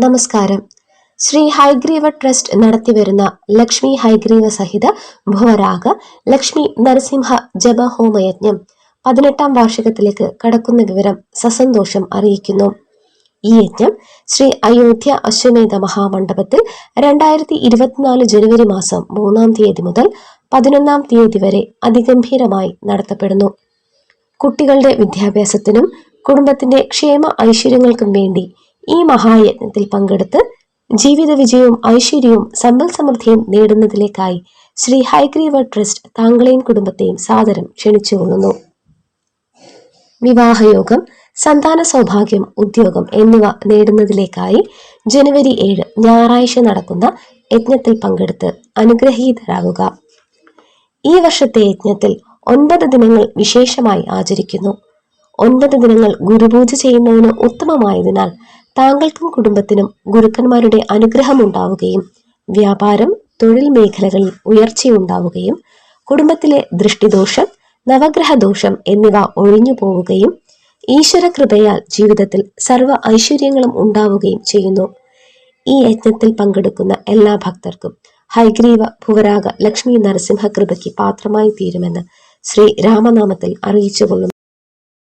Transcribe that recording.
നമസ്കാരം. ശ്രീ ഹയഗ്രീവ ട്രസ്റ്റ് നടത്തിവരുന്ന ലക്ഷ്മി ഹയഗ്രീവ സഹിത ഭുവരാഗ ലക്ഷ്മി നരസിംഹ ജപഹോമയജ്ഞം 18ാം വാർഷികത്തിലേക്ക് കടക്കുന്ന വിവരം സസന്തോഷം അറിയിക്കുന്നു. ഈ യജ്ഞം ശ്രീ അയോധ്യ അശ്വമേധ മഹാമണ്ഡപത്തിൽ 2024 ജനുവരി മാസം 3-ാം തീയതി മുതൽ 11-ാം തീയതി വരെ അതിഗംഭീരമായി നടത്തപ്പെടുന്നു. കുട്ടികളുടെ വിദ്യാഭ്യാസത്തിനും കുടുംബത്തിന്റെ ക്ഷേമ ഐശ്വര്യങ്ങൾക്കും വേണ്ടി ഈ മഹായജ്ഞത്തിൽ പങ്കെടുത്ത് ജീവിത വിജയവും ഐശ്വര്യവും സമ്പൽ സമൃദ്ധിയും നേടുന്നതിലേക്കായി ശ്രീ ഹയഗ്രീവ ട്രസ്റ്റ് താങ്കളെയും കുടുംബത്തെയും സാദരം ക്ഷണിച്ചുകൊള്ളുന്നു. വിവാഹയോഗം, സന്താന സൗഭാഗ്യം, ഉദ്യോഗം എന്നിവ നേടുന്നതിലേക്കായി ജനുവരി 7 ഞായറാഴ്ച നടക്കുന്ന യജ്ഞത്തിൽ പങ്കെടുത്ത് അനുഗ്രഹീതരാകുക. ഈ വർഷത്തെ യജ്ഞത്തിൽ 9 ദിനങ്ങൾ വിശേഷമായി ആചരിക്കുന്നു. 9 ദിനങ്ങൾ ഗുരുപൂജ ചെയ്യുന്നതിന് ഉത്തമമായതിനാൽ താങ്കൾക്കും കുടുംബത്തിനും ഗുരുക്കന്മാരുടെ അനുഗ്രഹം ഉണ്ടാവുകയും വ്യാപാരം, തൊഴിൽ മേഖലകളിൽ ഉയർച്ചയുണ്ടാവുകയും കുടുംബത്തിലെ ദൃഷ്ടിദോഷം, നവഗ്രഹ ദോഷം എന്നിവ ഒഴിഞ്ഞു പോവുകയും ഈശ്വര കൃപയാൽ ജീവിതത്തിൽ സർവ്വ ഐശ്വര്യങ്ങളും ഉണ്ടാവുകയും ചെയ്യുന്നു. ഈ യജ്ഞത്തിൽ പങ്കെടുക്കുന്ന എല്ലാ ഭക്തർക്കും ഹയഗ്രീവ ഭുവരാഗ ലക്ഷ്മി നരസിംഹ കൃപയ്ക്ക് പാത്രമായി തീരുമെന്ന് ശ്രീ രാമനാമത്തിൽ അറിയിച്ചുകൊള്ളുന്നു.